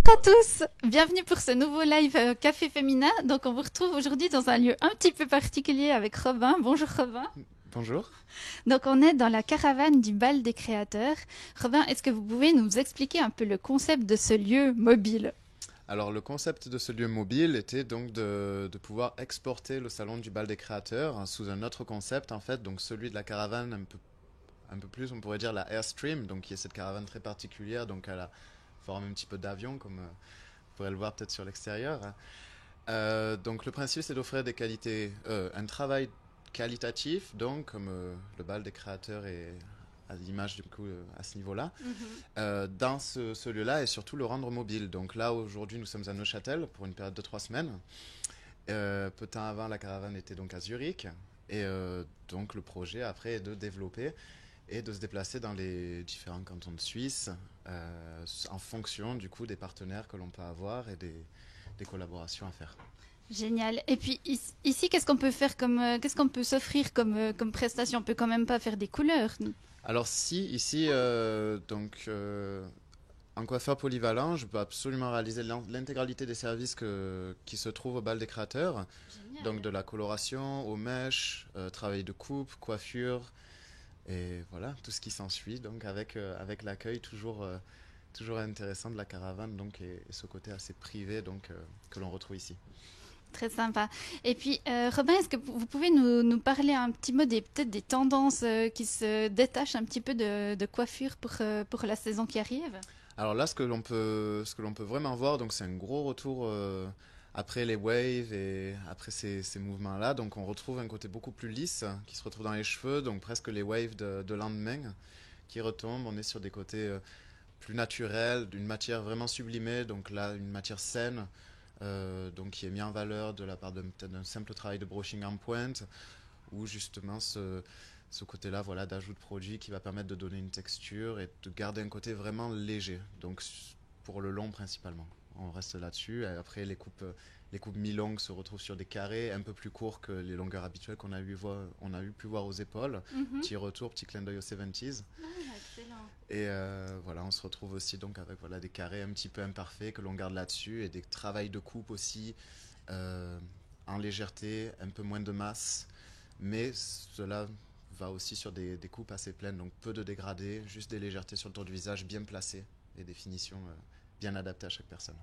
à tous, bienvenue pour ce nouveau live Café Féminin. Donc on vous retrouve aujourd'hui dans un lieu un petit peu particulier avec Robin. Bonjour Robin. Bonjour. Donc on est dans la caravane du bal des créateurs. Robin, est-ce que vous pouvez nous expliquer un peu le concept de ce lieu mobile? Alors le concept de ce lieu mobile était donc de pouvoir exporter le salon du bal des créateurs sous un autre concept en fait, donc celui de la caravane un peu plus on pourrait dire la Airstream, donc qui est cette caravane très particulière, donc à la forme un petit peu d'avion comme vous pourrez le voir peut-être sur l'extérieur. Donc le principe c'est d'offrir des qualités, un travail qualitatif, donc comme le bal des créateurs est à l'image du coup à ce niveau-là, Mhm. dans ce lieu-là et surtout le rendre mobile. Donc là aujourd'hui nous sommes à Neuchâtel pour une période de 3 semaines. Peu de temps avant la caravane était donc à Zurich et donc le projet après est de développer et de se déplacer dans les différents cantons de Suisse en fonction du coup des partenaires que l'on peut avoir et des collaborations à faire. Génial. Et puis ici, qu'est-ce qu'on peut faire qu'est-ce qu'on peut s'offrir comme prestation? On peut quand même pas faire des couleurs. Alors si ici en coiffeur polyvalent, je peux absolument réaliser l'intégralité des services qui se trouvent au bal des créateurs. Donc Génial. de la coloration aux mèches, travail de coupe, coiffure et voilà tout ce qui s'ensuit. Donc avec l'accueil toujours intéressant de la caravane donc et ce côté assez privé donc que l'on retrouve ici. Très sympa. Et puis, Robin, est-ce que vous pouvez nous parler un petit mot peut-être des tendances qui se détachent un petit peu de coiffure pour la saison qui arrive? Alors là, ce que l'on peut vraiment voir, donc c'est un gros retour après les waves et après ces mouvements-là. Donc on retrouve un côté beaucoup plus lisse qui se retrouve dans les cheveux, donc presque les waves de lendemain qui retombent. On est sur des côtés plus naturels, d'une matière vraiment sublimée, donc là une matière saine, donc qui est mise en valeur de la part peut-être d'un simple travail de brushing en pointe, ou justement ce côté-là voilà, d'ajout de produits qui va permettre de donner une texture et de garder un côté vraiment léger. Donc pour le long principalement. On reste là-dessus. Et après, les coupes mi-longues se retrouvent sur des carrés un peu plus courts que les longueurs habituelles on a eu pu voir aux épaules. Mhm. Petit retour, petit clin d'œil aux 70s. Ah, excellent. Et voilà, on se retrouve aussi donc avec voilà, des carrés un petit peu imparfaits que l'on garde là-dessus et des travails de coupe aussi euh, en légèreté, un peu moins de masse, mais cela va aussi sur des coupes assez pleines, donc peu de dégradés, juste des légèretés sur le tour du visage bien placées et des finitions bien adaptées à chaque personne.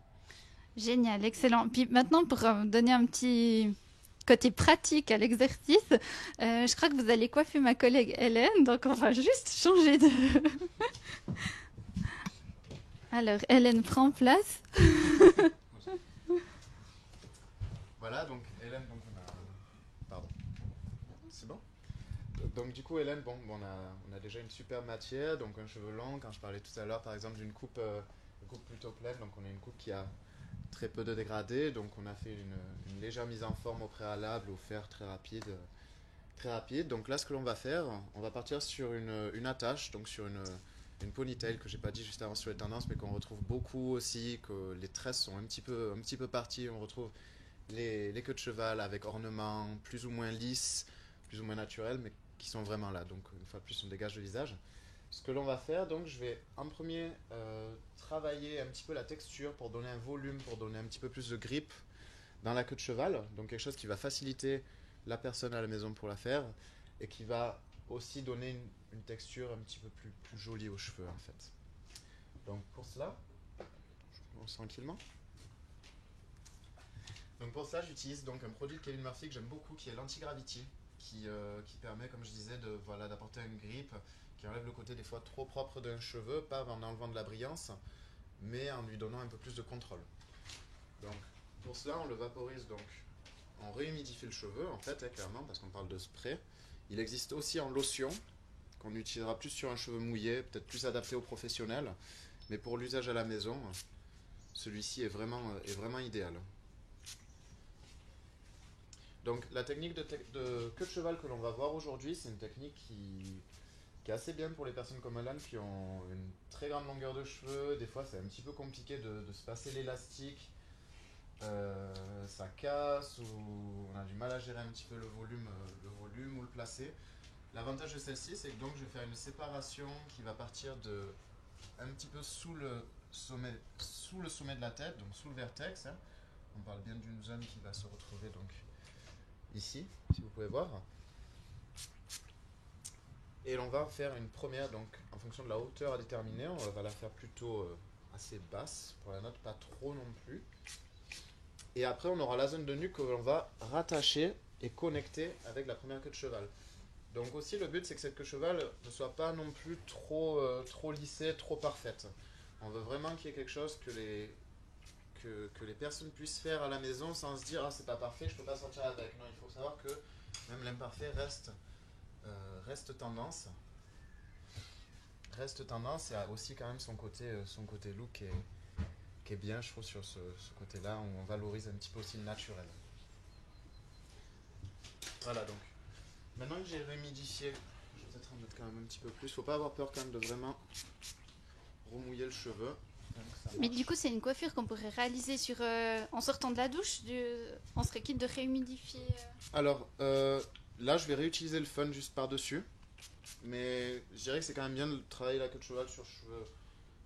Génial, excellent. Puis maintenant, pour donner un petit côté pratique à l'exercice, je crois que vous allez coiffer ma collègue Hélène, donc on va juste changer de... Alors, Hélène prend place. Voilà, donc Hélène, donc on a... Pardon, c'est bon. Donc du coup Hélène, bon, on a déjà une super matière, donc un cheveu long, quand je parlais tout à l'heure par exemple d'une coupe plutôt pleine, donc on a une coupe qui a très peu de dégradé, donc on a fait une légère mise en forme au préalable au fer très rapide, très rapide. Donc là ce que l'on va faire, on va partir sur une attache, donc sur une ponytail que j'ai pas dit juste avant sur les tendances, mais qu'on retrouve beaucoup aussi, que les tresses sont un petit peu parties, on retrouve les queues de cheval avec ornements plus ou moins lisses, plus ou moins naturels, mais qui sont vraiment là. Donc une fois de plus, on dégage le visage. Ce que l'on va faire, donc je vais en premier travailler un petit peu la texture pour donner un volume, pour donner un petit peu plus de grip dans la queue de cheval. Donc quelque chose qui va faciliter la personne à la maison pour la faire et qui va aussi donner une texture un petit peu plus jolie aux cheveux en fait. Donc pour cela, je commence tranquillement. Donc pour ça, j'utilise donc un produit de Kevin Murphy que j'aime beaucoup, qui est l'anti-gravity, qui permet, comme je disais, voilà, d'apporter un grip, qui enlève le côté des fois trop propre d'un cheveu, pas en enlevant de la brillance, mais en lui donnant un peu plus de contrôle. Donc pour cela, on le vaporise donc, on réhumidifie le cheveu en fait, clairement, parce qu'on parle de spray. Il existe aussi en lotion, qu'on utilisera plus sur un cheveu mouillé, peut-être plus adapté aux professionnels, mais pour l'usage à la maison, celui-ci est vraiment idéal. Donc la technique de queue de cheval que l'on va voir aujourd'hui, c'est une technique qui est assez bien pour les personnes comme Alan qui ont une très grande longueur de cheveux. Des fois, c'est un petit peu compliqué de se passer l'élastique. Ça casse ou on a du mal à gérer un petit peu le volume ou le placer. L'avantage de celle-ci, c'est que donc je vais faire une séparation qui va partir un petit peu sous sous le sommet de la tête, donc sous le vertex. Hein. On parle bien d'une zone qui va se retrouver donc ici, si vous pouvez voir. Et on va faire une première, donc en fonction de la hauteur à déterminer, on va la faire plutôt assez basse pour la note, pas trop non plus. Et après, on aura la zone de nuque que l'on va rattacher et connecter avec la première queue de cheval. Donc aussi, le but, c'est que cette queue de cheval ne soit pas non plus trop lissée, trop parfaite. On veut vraiment qu'il y ait quelque chose que les personnes puissent faire à la maison sans se dire « Ah, c'est pas parfait, je peux pas sortir avec ». Non, il faut savoir que même l'imparfait reste tendance. Reste tendance et a aussi quand même son côté look qui est bien, je trouve, sur ce côté-là, où on valorise un petit peu aussi le naturel. Voilà, donc. Maintenant que j'ai réhumidifié, je vais peut-être en mettre quand même un petit peu plus. Faut pas avoir peur quand même de vraiment remouiller le cheveu. Mais du coup, c'est une coiffure qu'on pourrait réaliser en sortant de la douche. On serait quitte de réhumidifier. Alors, là, je vais réutiliser le fun juste par-dessus. Mais je dirais que c'est quand même bien de travailler la queue de cheval sur cheveux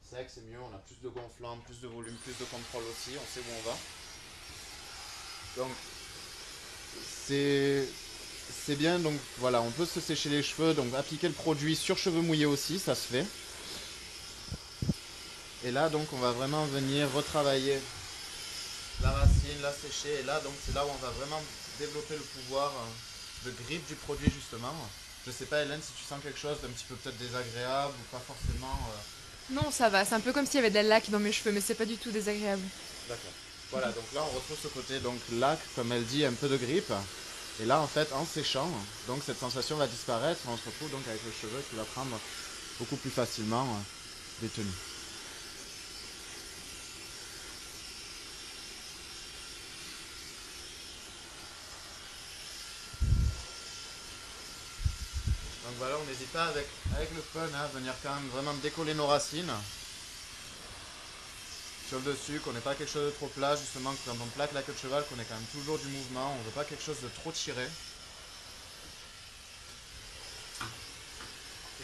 secs, c'est mieux. On a plus de gonflement, plus de volume, plus de contrôle aussi. On sait où on va. Donc, c'est bien. Donc, voilà, on peut se sécher les cheveux. Donc, appliquer le produit sur cheveux mouillés aussi, ça se fait. Et là, donc, on va vraiment venir retravailler la racine, la sécher. Et là, donc, c'est là où on va vraiment développer le pouvoir de grippe du produit, justement. Je sais pas, Hélène, si tu sens quelque chose d'un petit peu peut-être désagréable ou pas forcément. Non, ça va. C'est un peu comme s'il y avait de la laque dans mes cheveux, mais c'est pas du tout désagréable. D'accord. Voilà, donc là, on retrouve ce côté donc laque, comme elle dit, un peu de grippe. Et là, en fait, en séchant, donc cette sensation va disparaître. On se retrouve donc avec le cheveu qui va prendre beaucoup plus facilement des tenues. Donc voilà, on n'hésite pas avec le fun à venir quand même vraiment décoller nos racines sur le dessus, qu'on n'ait pas quelque chose de trop plat, justement, que quand on plaque la queue de cheval, qu'on ait quand même toujours du mouvement, on ne veut pas quelque chose de trop tiré.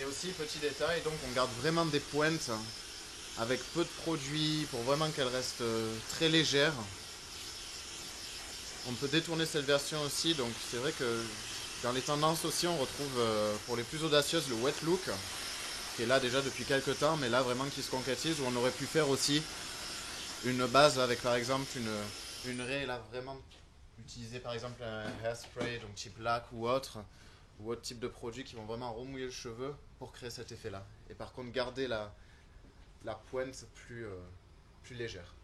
Et aussi, petit détail, donc on garde vraiment des pointes avec peu de produits pour vraiment qu'elles restent très légères. On peut détourner cette version aussi, donc c'est vrai que dans les tendances aussi, on retrouve pour les plus audacieuses le wet look, qui est là déjà depuis quelques temps, mais là vraiment qui se concrétise, où on aurait pu faire aussi une base avec par exemple une raie, là vraiment utiliser par exemple un hairspray, donc type lac ou autre type de produits qui vont vraiment remouiller le cheveu pour créer cet effet-là. Et par contre garder la pointe plus légère.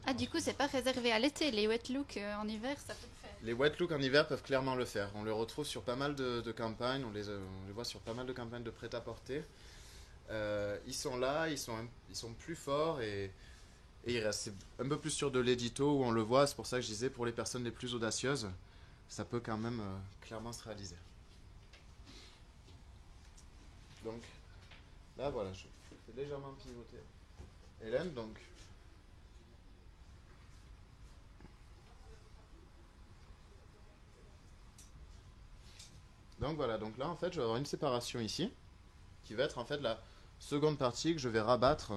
Ah, du coup, c'est pas réservé à l'été. Les wet looks en hiver, ça peut le faire. Les wet looks en hiver peuvent clairement le faire. On les retrouve sur pas mal de campagnes, on les voit sur pas mal de campagnes de prêt-à-porter. Ils sont là, ils sont plus forts et il reste un peu plus sur de l'édito où on le voit. C'est pour ça que je disais, pour les personnes les plus audacieuses, ça peut quand même clairement se réaliser. Donc là voilà, je fais légèrement pivoter Hélène, donc voilà, donc là en fait je vais avoir une séparation ici qui va être en fait la seconde partie que je vais rabattre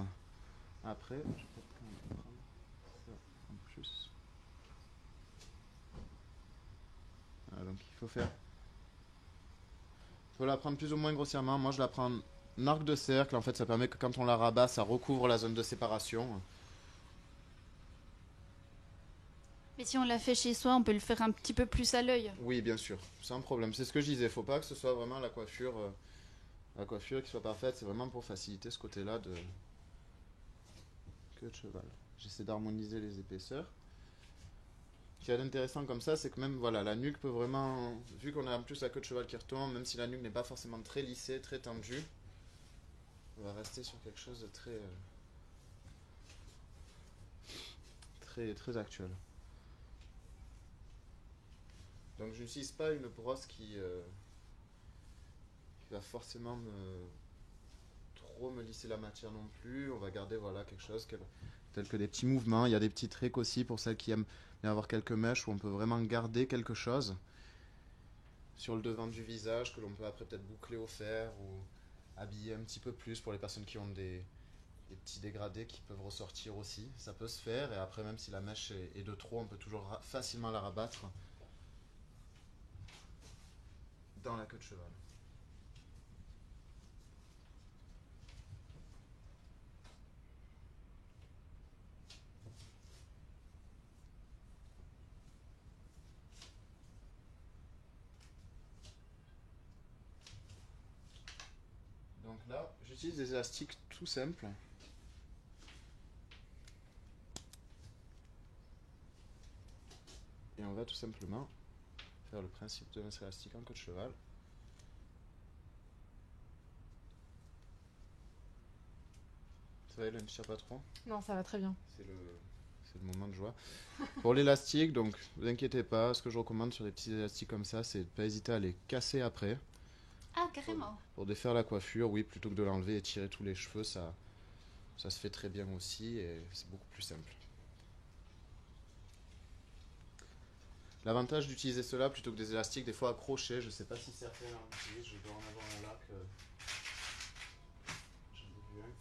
après. Je vais peut-être prendre ça en plus. Voilà, donc il faut la prendre plus ou moins grossièrement. Moi je la prends en arc de cercle, en fait ça permet que quand on la rabat ça recouvre la zone de séparation. Mais si on l'a fait chez soi, on peut le faire un petit peu plus à l'œil. Oui, bien sûr, sans problème. C'est ce que je disais. Faut pas que ce soit vraiment la coiffure qui soit parfaite. C'est vraiment pour faciliter ce côté-là de queue de cheval. J'essaie d'harmoniser les épaisseurs. Ce qui est intéressant comme ça, c'est que même voilà, la nuque peut vraiment, vu qu'on a en plus la queue de cheval qui retombe, même si la nuque n'est pas forcément très lissée, très tendue, on va rester sur quelque chose de très actuel. Donc je n'utilise pas une brosse qui va forcément trop me lisser la matière non plus. On va garder voilà, quelque chose tel que des petits mouvements. Il y a des petits tricks aussi pour celles qui aiment bien avoir quelques mèches où on peut vraiment garder quelque chose sur le devant du visage que l'on peut après peut-être boucler au fer ou habiller un petit peu plus pour les personnes qui ont des petits dégradés qui peuvent ressortir aussi. Ça peut se faire, et après, même si la mèche est de trop, on peut toujours facilement la rabattre dans la queue de cheval. Donc là, j'utilise des élastiques tout simples. Et on va tout simplement faire le principe de notre élastique en queue de cheval. Ça va, Hélène, je tire pas trop? Non, ça va très bien. C'est le moment de joie. Pour l'élastique, donc, vous inquiétez pas, ce que je recommande sur des petits élastiques comme ça, c'est de ne pas hésiter à les casser après. Ah, carrément. Pour défaire la coiffure, oui, plutôt que de l'enlever et tirer tous les cheveux, ça se fait très bien aussi et c'est beaucoup plus simple. L'avantage d'utiliser cela plutôt que des élastiques, des fois accrochés, je ne sais pas si certains en utilisent, je dois en avoir un là que j'en ai vu un.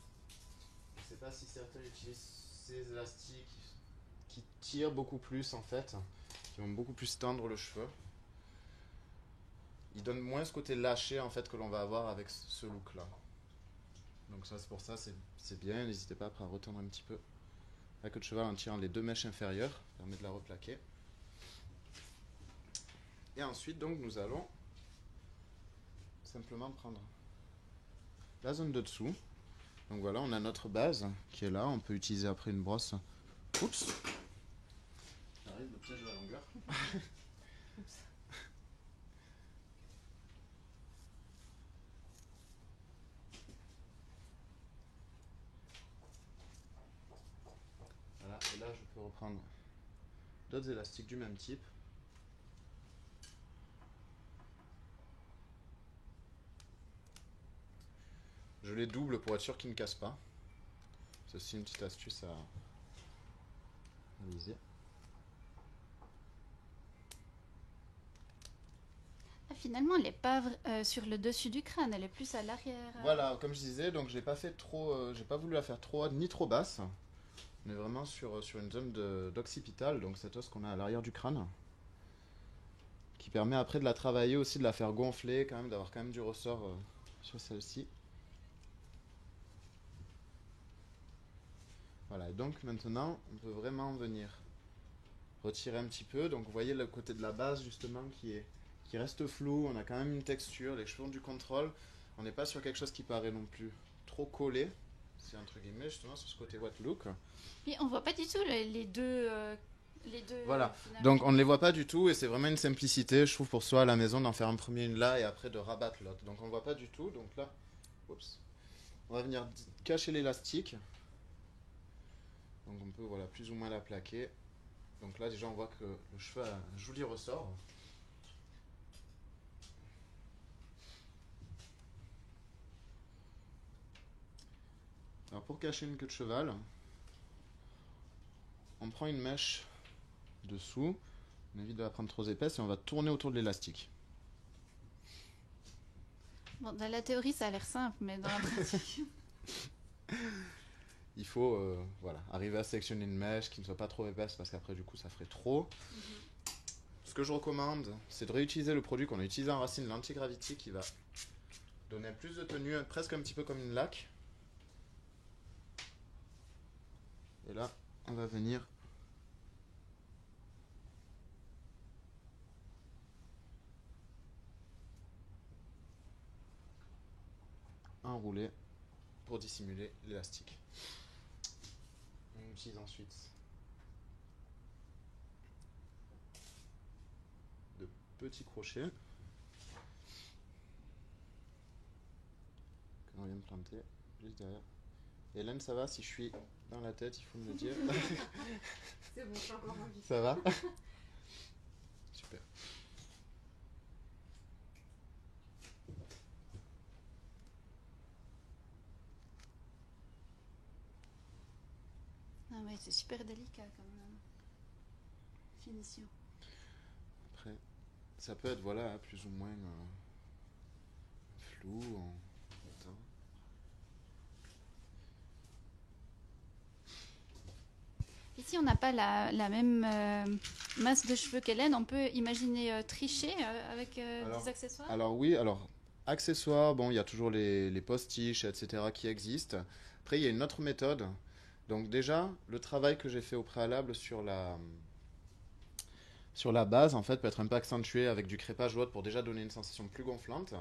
Je ne sais pas si certains utilisent ces élastiques qui tirent beaucoup plus en fait, qui vont beaucoup plus tendre le cheveu. Ils donnent moins ce côté lâché en fait que l'on va avoir avec ce look là. Donc ça c'est pour ça, c'est bien, n'hésitez pas après à retendre un petit peu la queue de cheval en tirant les deux mèches inférieures, ça permet de la replaquer. Et ensuite donc nous allons simplement prendre la zone de dessous. Donc voilà, on a notre base qui est là, on peut utiliser après une brosse. Oups, j'arrive, le piège de la longueur. Voilà, et là je peux reprendre d'autres élastiques du même type. Je les double pour être sûr qu'ils ne cassent pas. C'est aussi une petite astuce à réaliser. Ah, finalement, elle n'est pas sur le dessus du crâne, elle est plus à l'arrière. Voilà, comme je disais, donc j'ai pas fait trop, j'ai pas voulu la faire trop haute ni trop basse. On est vraiment sur une zone d'occipital, donc cet os qu'on a à l'arrière du crâne, qui permet après de la travailler aussi, de la faire gonfler, quand même, d'avoir quand même du ressort sur celle-ci. Voilà, et donc maintenant, on peut vraiment venir retirer un petit peu. Donc vous voyez le côté de la base justement qui reste flou, on a quand même une texture, les cheveux ont du contrôle. On n'est pas sur quelque chose qui paraît non plus trop collé. C'est entre guillemets justement sur ce côté what look. Puis on voit pas du tout les deux. Voilà, finalement. donc on ne les voit pas du tout et c'est vraiment une simplicité, je trouve, pour soi à la maison d'en faire un premier une là et après de rabattre l'autre. Donc on ne voit pas du tout, donc là, oups, on va venir cacher l'élastique. Donc on peut voilà, plus ou moins la plaquer. Donc là déjà on voit que le cheveu a un joli ressort. Alors pour cacher une queue de cheval, on prend une mèche dessous, on évite de la prendre trop épaisse et on va tourner autour de l'élastique. Bon, dans la théorie, ça a l'air simple, mais dans la pratique. Il faut voilà, arriver à sélectionner une mèche qui ne soit pas trop épaisse parce qu'après du coup ça ferait trop. Ce que je recommande, c'est de réutiliser le produit qu'on a utilisé en racine, l'anti-gravity, qui va donner plus de tenue, presque un petit peu comme une laque. Et là, on va venir enrouler pour dissimuler l'élastique. On utilise ensuite de petits crochets que l'on vient de planter juste derrière. Hélène, ça va si je suis dans la tête, il faut me le dire. C'est bon, je suis encore en vie. Ça va? Super. Ah ouais, c'est super délicat comme finition. Après, ça peut être voilà, plus ou moins flou. Attends. si on n'a pas la même masse de cheveux qu'Hélène, on peut imaginer tricher avec des accessoires? Alors oui, alors accessoires, bon, il y a toujours les postiches, etc. qui existent. Après, il y a une autre méthode. Donc déjà, le travail que j'ai fait au préalable sur la base, en fait, peut être un peu accentué avec du crépage ou autre pour déjà donner une sensation plus gonflante.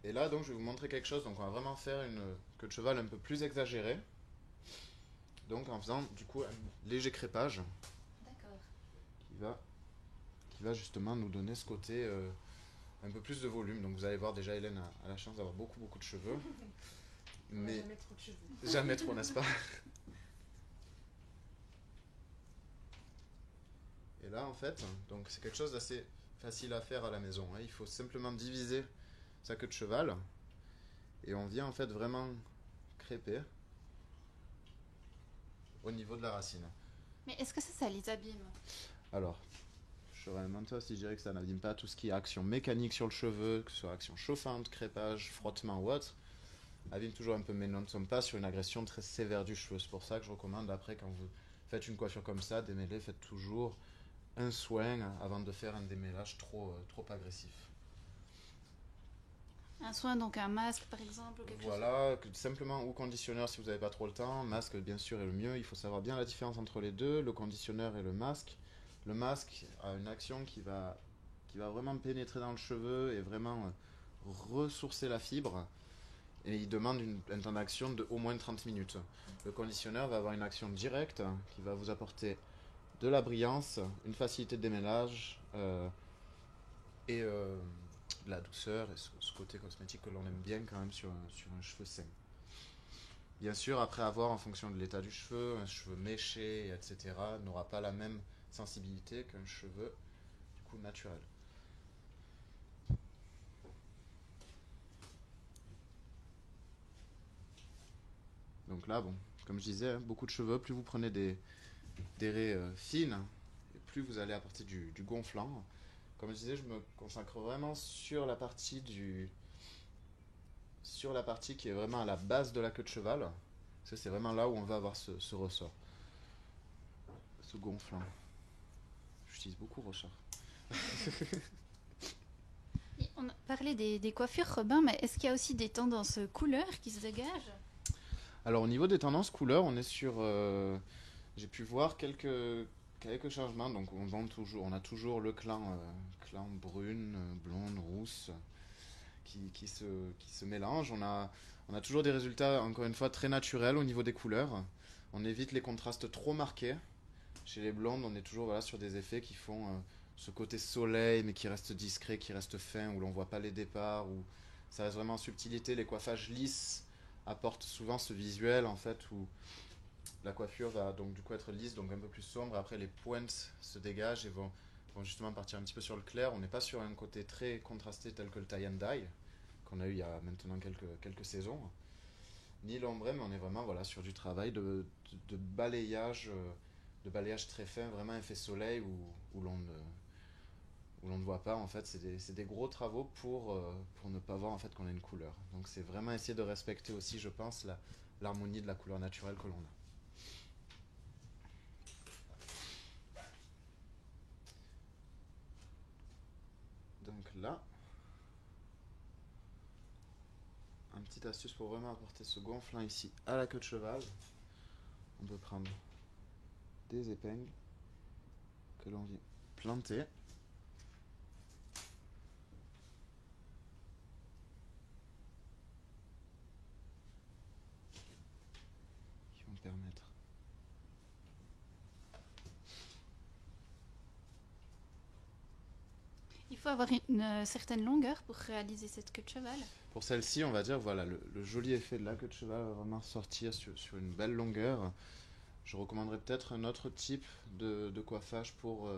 Et là, donc, je vais vous montrer quelque chose. Donc, on va vraiment faire une queue de cheval un peu plus exagérée. Donc, en faisant, du coup, un léger crépage D'accord. qui va justement nous donner ce côté un peu plus de volume. Donc, vous allez voir, déjà, Hélène a la chance d'avoir beaucoup, beaucoup de cheveux. Mais Jamais trop de cheveux. jamais trop, n'est-ce pas? Et là, en fait, donc c'est quelque chose d'assez facile à faire à la maison, hein. Il faut simplement diviser sa queue de cheval et on vient en fait vraiment crêper au niveau de la racine. Mais est-ce que ça les abîme? Alors, je serais un menteur si je dirais que ça n'abîme pas tout ce qui est action mécanique sur le cheveu, que ce soit action chauffante, crépage, frottement ou autre. Abîme toujours un peu, mais nous ne sommes pas sur une agression très sévère du cheveu. C'est pour ça que je recommande après, quand vous faites une coiffure comme ça, démêler, faites toujours un soin avant de faire un démêlage trop agressif. Un soin, donc un masque par exemple, ou quelque chose? Voilà, simplement ou conditionneur si vous n'avez pas trop le temps. Masque bien sûr est le mieux. Il faut savoir bien la différence entre les deux, le conditionneur et le masque. Le masque a une action qui va vraiment pénétrer dans le cheveu et vraiment ressourcer la fibre. Et il demande un temps d'action de au moins 30 minutes. Le conditionneur va avoir une action directe qui va vous apporter de la brillance, une facilité de démêlage et de la douceur et ce côté cosmétique que l'on aime bien quand même sur un cheveu sain. Bien sûr, après avoir en fonction de l'état du cheveu, un cheveu méché, etc., n'aura pas la même sensibilité qu'un cheveu du coup naturel. Donc là, bon, comme je disais, hein, beaucoup de cheveux, plus vous prenez des raies fines, et plus vous allez apporter du gonflant. Comme je disais, je me consacre vraiment sur la partie qui est vraiment à la base de la queue de cheval. C'est vraiment là où on va avoir ce ressort, ce gonflant. J'utilise beaucoup ressort. Et on a parlé des coiffures, Robin, mais est-ce qu'il y a aussi des tendances couleurs qui se dégagent? Alors au niveau des tendances couleurs, on est sur... j'ai pu voir quelques changements. Donc on a toujours le clan brune, blonde, rousse qui se mélangent. On a toujours des résultats, encore une fois, très naturels au niveau des couleurs. On évite les contrastes trop marqués. Chez les blondes, on est toujours voilà, sur des effets qui font ce côté soleil, mais qui reste discret, qui reste fin, où l'on voit pas les départs, où ça reste vraiment en subtilité. Les coiffages lisses apportent souvent ce visuel, en fait, où la coiffure va donc du coup être lisse, donc un peu plus sombre. Après, les pointes se dégagent et vont justement partir un petit peu sur le clair. On n'est pas sur un côté très contrasté tel que le tie and dye, qu'on a eu il y a maintenant quelques saisons, ni l'ombre, mais on est vraiment voilà, sur du travail de balayage. De balayage très fin, vraiment effet soleil où l'on ne voit pas en fait. C'est des gros travaux pour ne pas voir en fait qu'on a une couleur. Donc c'est vraiment essayer de respecter aussi, je pense, l'harmonie de la couleur naturelle que l'on a. Donc là, un petit astuce pour vraiment apporter ce gonflant ici à la queue de cheval. On peut prendre des épingles que l'on vient planter. Qui vont permettre Il faut avoir une certaine longueur pour réaliser cette queue de cheval. pour celle-ci, on va dire, voilà, le joli effet de la queue de cheval va vraiment sortir sur une belle longueur. Je recommanderais peut-être un autre type de coiffage pour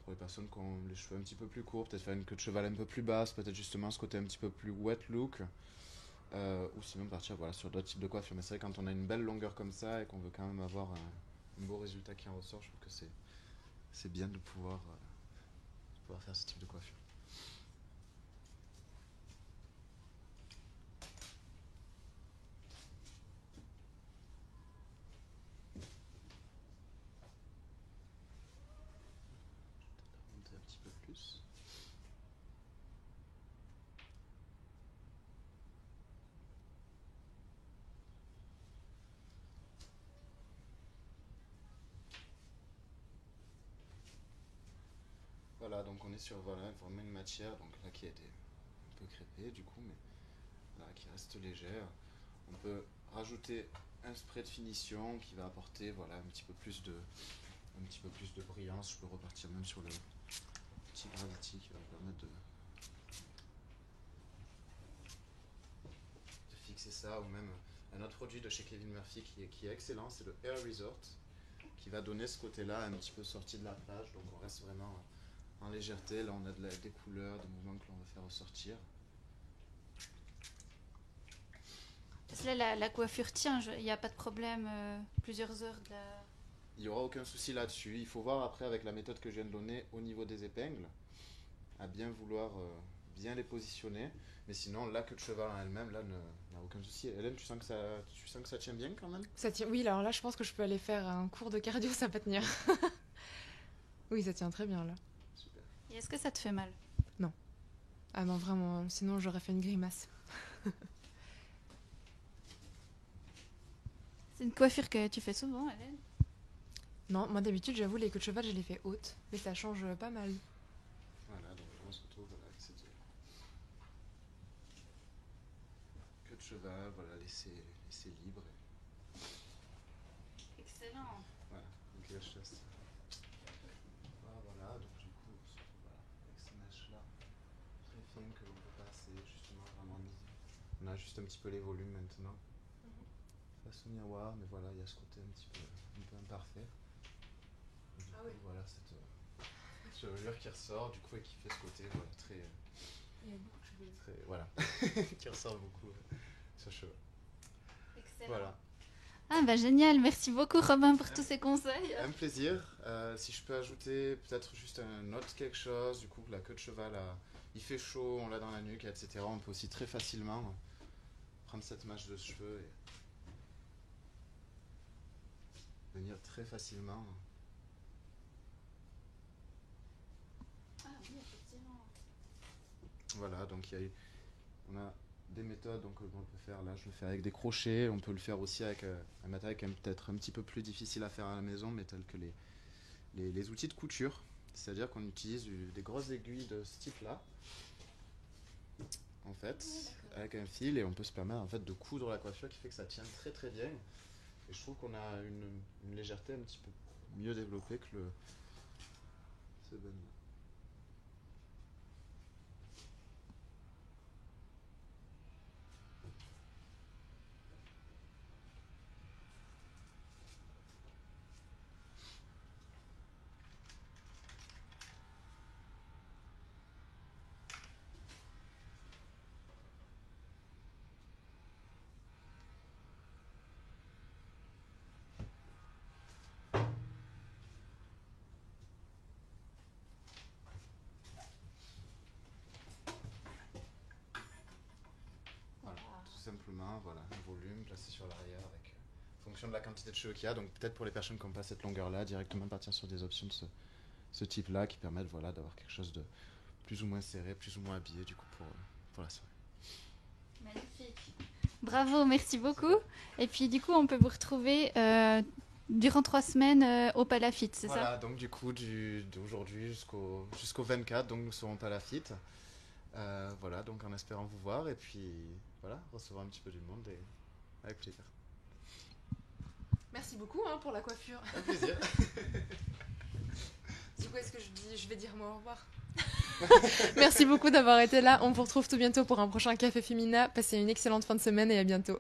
les personnes qui ont les cheveux un petit peu plus courts, peut-être faire une queue de cheval un peu plus basse, peut-être justement ce côté un petit peu plus wet look, ou sinon partir voilà, sur d'autres types de coiffures. Mais c'est vrai, quand on a une belle longueur comme ça et qu'on veut quand même avoir un beau résultat qui en ressort, je trouve que c'est bien de pouvoir faire ce type de coiffure. Voilà, donc on est sur voilà, vraiment une matière donc là, qui a été un peu crépée du coup, mais voilà, qui reste légère. On peut rajouter un spray de finition qui va apporter voilà, un petit peu plus de brillance. Je peux repartir même sur le petit Gravity qui va me permettre de fixer ça, ou même un autre produit de chez Kevin Murphy qui est excellent, c'est le Air Resort, qui va donner ce côté-là un petit peu sorti de la plage, donc on reste vraiment en légèreté. Là on a des couleurs, des mouvements que l'on va faire ressortir. Parce que là, la coiffure tient, il n'y a pas de problème, plusieurs heures de la... Il n'y aura aucun souci là-dessus. Il faut voir après avec la méthode que je viens de donner au niveau des épingles, à bien vouloir bien les positionner. Mais sinon, la queue de cheval en elle-même, là, n'a aucun souci. Hélène, tu sens que ça tient bien quand même? Ça tient... Oui, alors là, je pense que je peux aller faire un cours de cardio, ça va tenir. Oui, ça tient très bien là. Super. Et est-ce que ça te fait mal? Ah non, vraiment, sinon j'aurais fait une grimace. C'est une coiffure que tu fais souvent, Hélène? Non, moi d'habitude, j'avoue, les queues de cheval, je les fais hautes, mais ça change pas mal. Voilà, donc on se retrouve voilà, avec cette queue de cheval, voilà, laissez libre. Excellent. Voilà, donc là, je teste. Voilà, donc du coup, on se retrouve voilà, avec ces mèches-là, très fines que l'on peut passer, justement, vraiment mis. On ajuste un petit peu les volumes maintenant. Face au miroir, mais voilà, il y a ce côté un peu imparfait. Et du coup, voilà, cette chevelure qui ressort, du coup, et qui fait ce côté voilà, très. Il y a beaucoup de cheveux. Très, voilà, qui ressort beaucoup sur cheveux. Excellent. Voilà. Ah bah génial, merci beaucoup Robin pour tous ces conseils. Un plaisir. Si je peux ajouter peut-être juste un autre quelque chose, du coup, la queue de cheval, il fait chaud, on l'a dans la nuque, etc. On peut aussi très facilement prendre cette mèche de cheveux et venir très facilement. Ah oui, effectivement. Voilà, donc on a des méthodes donc, qu'on peut faire. Là, je le fais avec des crochets. On peut le faire aussi avec un matériel qui est peut-être un petit peu plus difficile à faire à la maison, mais tel que les outils de couture. C'est-à-dire qu'on utilise des grosses aiguilles de ce type-là, en fait, avec un fil, et on peut se permettre en fait, de coudre la coiffure qui fait que ça tient très très bien. Et je trouve qu'on a une légèreté un petit peu mieux développée que ce bun. Simplement, voilà, un volume placé sur l'arrière avec en fonction de la quantité de cheveux qu'il y a. Donc peut-être pour les personnes qui n'ont pas cette longueur-là, directement partir sur des options de ce type-là qui permettent voilà, d'avoir quelque chose de plus ou moins serré, plus ou moins habillé du coup pour la soirée. Magnifique. Bravo, merci beaucoup. Et puis du coup, on peut vous retrouver durant 3 semaines au Palafite, c'est voilà, ça? donc du coup, d'aujourd'hui jusqu'au 24, donc nous serons au Palafite. Voilà, donc en espérant vous voir et puis voilà, recevoir un petit peu du monde et avec plaisir. Merci beaucoup pour la coiffure. Un plaisir. Du coup, est-ce que je vais dire moi au revoir? Merci beaucoup d'avoir été là. On vous retrouve tout bientôt pour un prochain Café Féminin. Passez une excellente fin de semaine et à bientôt.